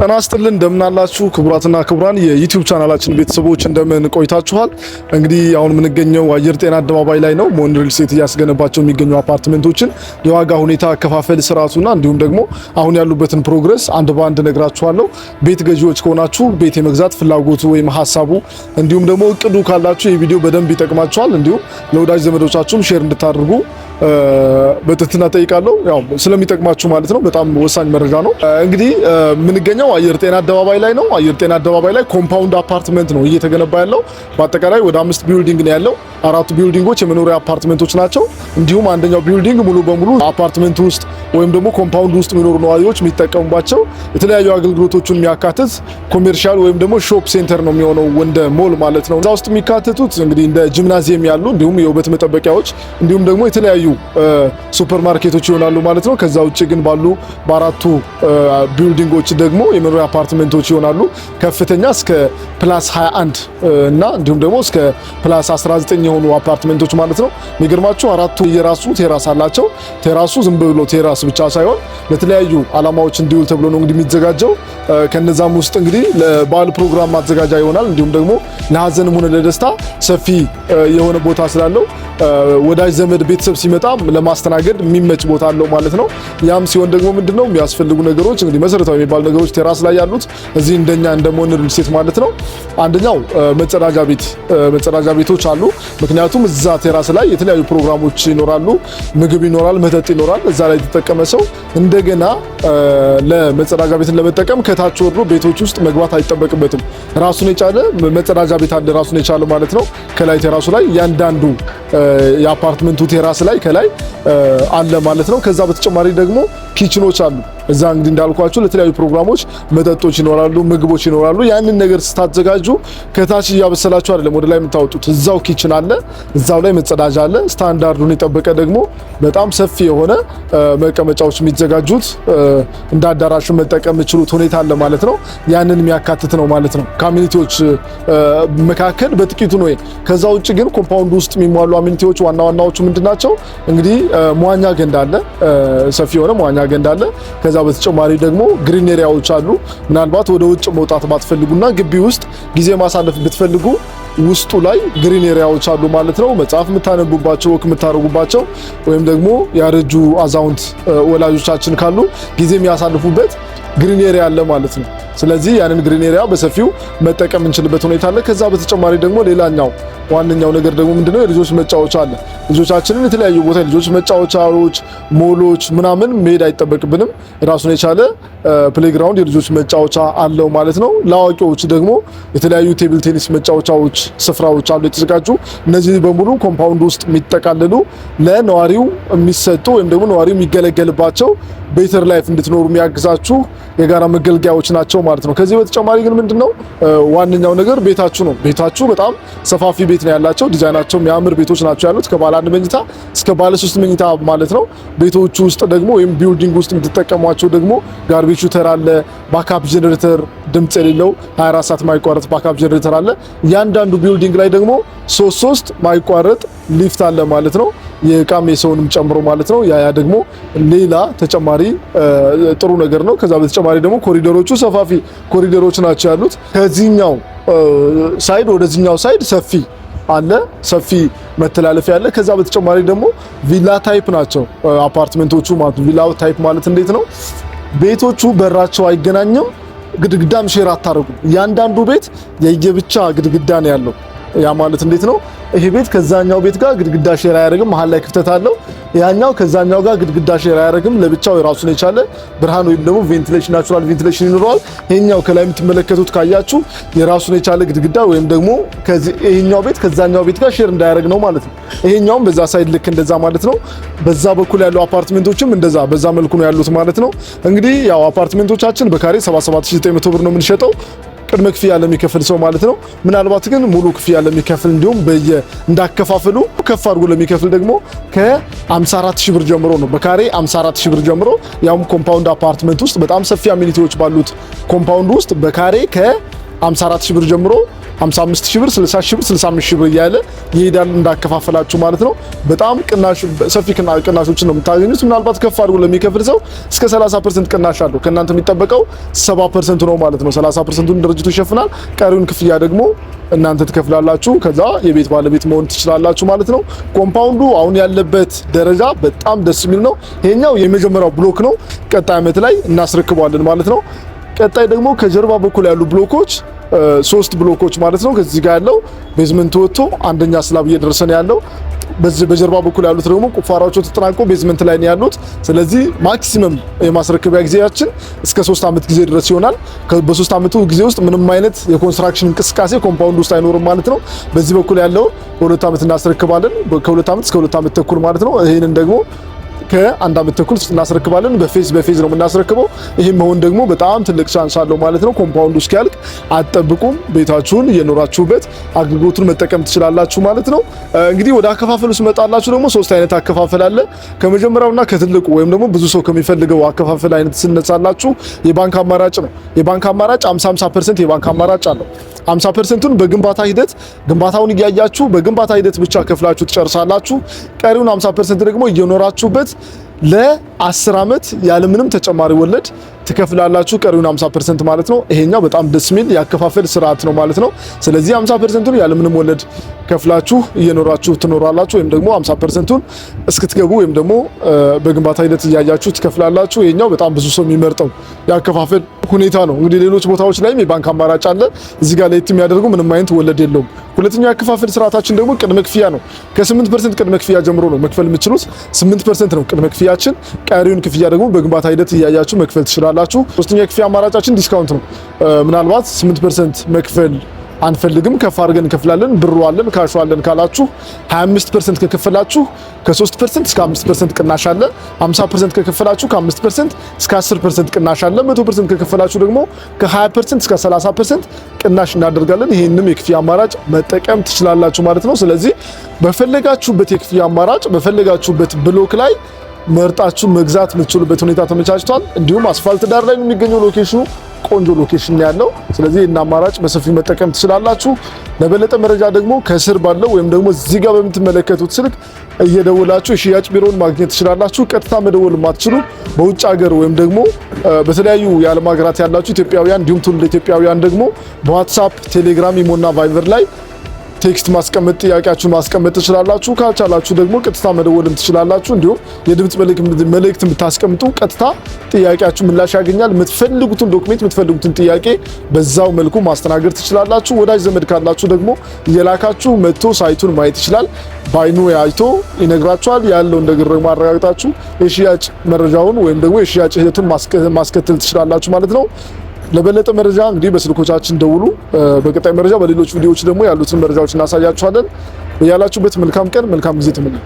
ጤና ይስጥልን እንደምን አላችሁ ክቡራትና ክቡራን የዩቲዩብ ቻናላችን ቤተሰቦች እንደምን ቆይታችኋል? እንግዲህ አሁን የምንገኘው አየር ጤና አደባባይ ላይ ነው። ሞን ሪል ስቴት እያስገነባቸው የሚገኙ አፓርትመንቶችን የዋጋ ሁኔታ አከፋፈል ስርዓቱና እንዲሁም ደግሞ አሁን ያሉበትን ፕሮግረስ አንድ በአንድ ነግራችኋለሁ። ቤት ገዢዎች ከሆናችሁ ቤት የመግዛት ፍላጎቱ ወይም ሐሳቡ እንዲሁም ደግሞ እቅዱ ካላችሁ ይህ ቪዲዮ በደንብ ይጠቅማችኋል። እንዲሁም ለወዳጅ ዘመዶቻችሁም ሼር እንድታደርጉ በትህትና ጠይቃለሁ። ያው ስለሚጠቅማችሁ ማለት ነው። በጣም ወሳኝ መረጃ ነው። እንግዲህ የምንገኘው አየር ጤና አደባባይ ላይ ነው። አየር ጤና አደባባይ ላይ ኮምፓውንድ አፓርትመንት ነው እየተገነባ ያለው። በአጠቃላይ ወደ 5 ቢልዲንግ ነው ያለው። 4 ቢልዲንጎች የመኖሪያ አፓርትመንቶች ናቸው። እንዲሁም አንደኛው ቢልዲንግ ሙሉ በሙሉ አፓርትመንት ውስጥ ወይም ደግሞ ኮምፓውንድ ውስጥ የሚኖሩ ነዋሪዎች የሚጠቀሙባቸው የተለያዩ አገልግሎቶችን የሚያካትት ኮሜርሻል ወይም ደግሞ ሾፕ ሴንተር ነው የሚሆነው፣ እንደ ሞል ማለት ነው። እዛ ውስጥ የሚካተቱት እንግዲህ እንደ ጂምናዚየም ያሉ እንዲሁም የውበት መጠበቂያዎች እንዲሁም ደግሞ የተለያዩ ሱፐር ማርኬቶች ይሆናሉ ማለት ነው። ከዛ ውጭ ግን ባሉ በአራቱ ቢልዲንጎች ደግሞ የመኖሪያ አፓርትመንቶች ይሆናሉ። ከፍተኛ እስከ ፕላስ 21 እና እንዲሁም ደግሞ እስከ ፕላስ 19 የሆኑ አፓርትመንቶች ማለት ነው። የሚገርማችሁ አራቱ የራሱ ቴራስ አላቸው። ቴራሱ ዝም ብሎ ቴራስ ብቻ ሳይሆን ለተለያዩ ዓላማዎች እንዲውል ተብሎ ነው እንግዲህ የሚዘጋጀው። ከነዛም ውስጥ እንግዲህ ለበዓል ፕሮግራም ማዘጋጃ ይሆናል። እንዲሁም ደግሞ ለሀዘንም ሆነ ለደስታ ሰፊ የሆነ ቦታ ስላለው ወዳጅ ዘመድ ቤተሰብ ሲመጣ ለማስተናገድ የሚመች ቦታ አለው ማለት ነው። ያም ሲሆን ደግሞ ምንድነው የሚያስፈልጉ ነገሮች እንግዲህ መሰረታዊ የሚባሉ ነገሮች ቴራስ ላይ ያሉት እዚህ እንደኛ እንደ ሞን ሪል ስቴት ማለት ነው። አንደኛው መጸዳጃ ቤቶች አሉ። ምክንያቱም እዛ ቴራስ ላይ የተለያዩ ፕሮግራሞች ይኖራሉ፣ ምግብ ይኖራል፣ መጠጥ ይኖራል። እዛ ላይ የተጠቀመ ሰው እንደገና ለመጸዳጃ ቤትን ለመጠቀም ከታች ወርዶ ቤቶች ውስጥ መግባት አይጠበቅበትም። ራሱን የቻለ መጸዳጃ ቤት አለ፣ ራሱን የቻለ ማለት ነው። ከላይ ቴራሱ ላይ ያንዳንዱ የአፓርትመንቱ ቴራስ ላይ ከላይ አለ ማለት ነው። ከዛ በተጨማሪ ደግሞ ኪችኖች አሉ። እዛ እንግዲህ እንዳልኳችሁ ለተለያዩ ፕሮግራሞች መጠጦች ይኖራሉ፣ ምግቦች ይኖራሉ። ያንን ነገር ስታዘጋጁ ከታች እያበሰላችሁ አይደለም ወደ ላይ የምታወጡት። እዛው ኪችን አለ፣ እዛው ላይ መጸዳጃ አለ። ስታንዳርዱን የጠበቀ ደግሞ በጣም ሰፊ የሆነ መቀመጫዎች የሚዘጋጁት እንደ አዳራሽ መጠቀም የምችሉት ሁኔታ አለ ማለት ነው። ያንን የሚያካትት ነው ማለት ነው። ከአሚኒቲዎች መካከል በጥቂቱ ነው። ከዛ ውጭ ግን ኮምፓውንድ ውስጥ የሚሟሉ አሚኒቲዎች ዋና ዋናዎቹ ምንድናቸው? እንግዲህ መዋኛ ገንዳ አለ፣ ሰፊ የሆነ መዋኛ ገንዳ አለ። ከዛ በተጨማሪ ደግሞ ግሪን ኤሪያዎች አሉ። ምናልባት ወደ ውጭ መውጣት ባትፈልጉና ግቢ ውስጥ ጊዜ ማሳለፍ ብትፈልጉ ውስጡ ላይ ግሪን ኤሪያዎች አሉ ማለት ነው። መጽሐፍ የምታነቡባቸው፣ ወክ የምታደርጉባቸው ወይም ደግሞ ያረጁ አዛውንት ወላጆቻችን ካሉ ጊዜ የሚያሳልፉበት ግሪን ኤሪያ አለ ማለት ነው። ስለዚህ ያንን ግሪን ኤሪያ በሰፊው መጠቀም እንችልበት ሁኔታ አለ። ከዛ በተጨማሪ ደግሞ ሌላኛው ዋነኛው ነገር ደግሞ ምንድነው? የልጆች መጫወቻ አለ። ልጆቻችንን የተለያዩ ቦታ ልጆች መጫወቻዎች፣ ሞሎች ምናምን መሄድ አይጠበቅብንም። ራሱን የቻለ ፕሌግራውንድ የልጆች መጫወቻ አለው ማለት ነው። ለአዋቂዎች ደግሞ የተለያዩ ቴብል ቴኒስ መጫወቻዎች ስፍራዎች አሉ የተዘጋጁ። እነዚህ በሙሉ ኮምፓውንድ ውስጥ የሚጠቃለሉ ለነዋሪው የሚሰጡ ወይም ደግሞ ነዋሪው የሚገለገልባቸው ቤተር ላይፍ እንድትኖሩ የሚያግዛችሁ የጋራ መገልገያዎች ናቸው ማለት ነው። ከዚህ በተጨማሪ ግን ምንድነው ዋነኛው ነገር ቤታችሁ ነው። ቤታችሁ በጣም ሰፋፊ ቤት ነው ያላቸው። ዲዛይናቸው የሚያምር ቤቶች ናቸው ያሉት ከባለ 1 መኝታ እስከ ባለ 3 መኝታ ማለት ነው። ቤቶቹ ውስጥ ደግሞ ወይም ቢልዲንግ ውስጥ የምትጠቀሟቸው ደግሞ ጋርቤጅ ሹተር አለ፣ ባካፕ ጀነሬተር ድምጽ የሌለው 24 ሰዓት ማይቋረጥ ባካፕ ጀነሬተር አለ። እያንዳንዱ ቢልዲንግ ላይ ደግሞ 3 ማይቋረጥ ሊፍት አለ ማለት ነው። የቃም የሰውንም ጨምሮ ማለት ነው። ያ ደግሞ ሌላ ተጨማሪ ጥሩ ነገር ነው። ከዛ በተጨማሪ ደግሞ ኮሪደሮቹ ሰፋፊ ኮሪደሮች ናቸው ያሉት። ከዚህኛው ሳይድ ወደዚህኛው ሳይድ ሰፊ አለ፣ ሰፊ መተላለፊያ አለ። ከዛ በተጨማሪ ደግሞ ቪላ ታይፕ ናቸው አፓርትመንቶቹ ማለት ነው። ቪላ ታይፕ ማለት እንዴት ነው? ቤቶቹ በራቸው አይገናኝም፣ ግድግዳም ሼር አታረጉም። ያንዳንዱ ቤት የየብቻ ግድግዳ ነው ያለው። ያ ማለት እንዴት ነው? ይሄ ቤት ከዛኛው ቤት ጋር ግድግዳ ሼር አያደርግም፣ መሀል ላይ ክፍተት አለው። ያኛው ከዛኛው ጋር ግድግዳ ሼር አያደርግም፣ ለብቻው የራሱን የቻለ ብርሃን ወይም ደግሞ ቬንቲሌሽን ናቹራል ቬንቲሌሽን ይኖረዋል። ይሄኛው ከላይ የምትመለከቱት ካያችሁ የራሱን የቻለ ግድግዳ ወይም ደግሞ ይሄኛው ቤት ከዛኛው ቤት ጋር ሼር እንዳያደርግ ነው ማለት ነው። ይሄኛውም በዛ ሳይድ ልክ እንደዛ ማለት ነው። በዛ በኩል ያሉ አፓርትመንቶችም እንደዛ በዛ መልኩ ነው ያሉት ማለት ነው። እንግዲህ ያው አፓርትመንቶቻችን በካሬ 77900 ብር ነው የምንሸጠው ቅድመ ክፍያ ለሚከፍል ሰው ማለት ነው። ምናልባት ግን ሙሉ ክፍያ ለሚከፍል እንዲሁም እንዳከፋፈሉ ከፍ አድርጎ ለሚከፍል ደግሞ ከ54000 ብር ጀምሮ ነው። በካሬ 54000 ብር ጀምሮ ያውም ኮምፓውንድ አፓርትመንት ውስጥ በጣም ሰፊ አሚኒቲዎች ባሉት ኮምፓውንድ ውስጥ በካሬ ከ54000 ብር ጀምሮ 55000 ብር 60000 ብር 65000 ብር እያለ ይሄዳል እንዳከፋፈላችሁ ማለት ነው። በጣም ቅናሽ ሰፊ ቅናሾችን ነው የምታገኙት። ምናልባት ከፍ አድርጎ ለሚከፍል ሰው እስከ 30% ቅናሽ አለው። ከእናንተ የሚጠበቀው 70% ነው ማለት ነው። 30%ን ድርጅቱ ይሸፍናል። ቀሪውን ክፍያ ደግሞ እናንተ ትከፍላላችሁ። ከዛ የቤት ባለቤት መሆን ትችላላችሁ ማለት ነው። ኮምፓውንዱ አሁን ያለበት ደረጃ በጣም ደስ የሚል ነው። ይሄኛው የመጀመሪያው ብሎክ ነው። ቀጣይ ዓመት ላይ እናስረክበዋለን ማለት ነው። ቀጣይ ደግሞ ከጀርባ በኩል ያሉ ብሎኮች 3 ብሎኮች ማለት ነው። ከዚህ ጋር ያለው ቤዝመንት ወጥቶ አንደኛ ስላብ እየደረሰ ነው ያለው። በጀርባ በኩል ያሉት ደግሞ ቁፋሮቸው ተጠናቆ ቤዝመንት ላይ ነው ያሉት። ስለዚህ ማክሲመም የማስረከቢያ ጊዜያችን እስከ 3 ዓመት ጊዜ ድረስ ይሆናል። በ3 ዓመቱ ጊዜ ውስጥ ምንም አይነት የኮንስትራክሽን እንቅስቃሴ ኮምፓውንድ ውስጥ አይኖርም ማለት ነው። በዚህ በኩል ያለው በ2 ዓመት እናስረክባለን። ከ2 ዓመት እስከ 2 ዓመት ተኩል ማለት ነው። ይሄንን ደግሞ ከ1 ዓመት ተኩል እናስረክባለን። በፌዝ ነው የምናስረክበው። ይሄም መሆን ደግሞ በጣም ትልቅ ቻንስ አለው ማለት ነው። ኮምፓውንዱ እስኪያልቅ አትጠብቁም። ቤታችሁን እየኖራችሁበት አገልግሎቱን መጠቀም ትችላላችሁ ማለት ነው። እንግዲህ ወደ አከፋፈሉ ስመጣላችሁ ደግሞ 3 አይነት አከፋፈል አለ። ከመጀመሪያውና ከትልቁ ወይም ደግሞ ብዙ ሰው ከሚፈልገው አከፋፈል አይነት ስነሳላችሁ የባንክ አማራጭ ነው። የባንክ አማራጭ 50% የባንክ አማራጭ አለው። 50%ን በግንባታ ሂደት ግንባታውን እያያችሁ በግንባታ ሂደት ብቻ ከፍላችሁ ትጨርሳላችሁ። ቀሪውን 50% ደግሞ እየኖራችሁበት ለ10 ዓመት ያለምንም ተጨማሪ ወለድ ትከፍላላችሁ። ቀሪውን 50% ማለት ነው። ይሄኛው በጣም ደስ የሚል ያከፋፈል ስርዓት ነው ማለት ነው። ስለዚህ 50%ን ያለምንም ወለድ ከፍላችሁ እየኖራችሁ ትኖራላችሁ። ወይም ደግሞ 50%ን እስክትገቡ ወይም ደግሞ በግንባታ ሂደት እያያችሁ ትከፍላላችሁ። ይሄኛው በጣም ብዙ ሰው የሚመርጠው ያከፋፈል ሁኔታ ነው። እንግዲህ ሌሎች ቦታዎች ላይም የባንክ አማራጭ አለ። እዚህ ጋር ለየት የሚያደርገው ምንም አይነት ወለድ የለውም። ሁለተኛው ያከፋፈል ስርዓታችን ደግሞ ቅድመ ክፍያ ነው። ከ8% ቅድመ ክፍያ ጀምሮ ነው መክፈል የምትችሉት። 8% ነው ቅድመ ክፍያችን። ቀሪውን ክፍያ ደግሞ በግንባታ ሂደት እያያችሁ መክፈል ትችላላችሁ። ሶስተኛው የክፍያ አማራጫችን ዲስካውንት ነው። ምናልባት 8% መክፈል አንፈልግም ከፍ አድርገን እንከፍላለን ብሩ አለን ካሹ አለን ካላችሁ 25% ከከፈላችሁ ከ3% እስከ 5% ቅናሽ አለ። 50% ከከፈላችሁ ከ5% እስከ 10% ቅናሽ አለ። 100% ከከፈላችሁ ደግሞ ከ20% እስከ 30% ቅናሽ እናደርጋለን። ይሄንንም የክፍያ አማራጭ መጠቀም ትችላላችሁ ማለት ነው። ስለዚህ በፈለጋችሁበት የክፍያ አማራጭ በፈለጋችሁበት ብሎክ ላይ መርጣችሁ መግዛት የምትችሉበት ሁኔታ ተመቻችቷል። እንዲሁም አስፋልት ዳር ላይ የሚገኘው ሎኬሽኑ ቆንጆ ሎኬሽን ያለው። ስለዚህ እና አማራጭ በሰፊው መጠቀም ትችላላችሁ። ለበለጠ መረጃ ደግሞ ከስር ባለው ወይም ደግሞ እዚህ ጋር በምትመለከቱት ስልክ እየደወላችሁ የሽያጭ ቢሮውን ማግኘት ትችላላችሁ። ቀጥታ መደወል ማትችሉ በውጭ ሀገር ወይም ደግሞ በተለያዩ የዓለም ሀገራት ያላችሁ ኢትዮጵያውያን እንዲሁም ትውልደ ኢትዮጵያውያን ደግሞ በዋትስአፕ፣ ቴሌግራም፣ ኢሞና ቫይበር ላይ ቴክስት ማስቀመጥ ጥያቄያችሁን ማስቀመጥ ትችላላችሁ። ካልቻላችሁ ደግሞ ቀጥታ መደወልም ትችላላችሁ። እንዲሁም የድምጽ መልእክት የምታስቀምጡ ቀጥታ ጥያቄያችሁ ምላሽ ያገኛል። የምትፈልጉትን ዶክሜንት የምትፈልጉትን ጥያቄ በዛው መልኩ ማስተናገድ ትችላላችሁ። ወዳጅ ዘመድ ካላችሁ ደግሞ እየላካችሁ መጥቶ ሳይቱን ማየት ይችላል። ባይኑ አይቶ ይነግራችኋል። ያለውን ነገር ደግሞ አረጋግጣችሁ የሽያጭ መረጃውን ወይም ደግሞ የሽያጭ ሂደቱን ማስከተል ትችላላችሁ ማለት ነው። ለበለጠ መረጃ እንግዲህ በስልኮቻችን ደውሉ። በቀጣይ መረጃ በሌሎች ቪዲዮዎች ደግሞ ያሉትን መረጃዎች እናሳያችኋለን። ያላችሁበት መልካም ቀን መልካም ጊዜ ተመኘ።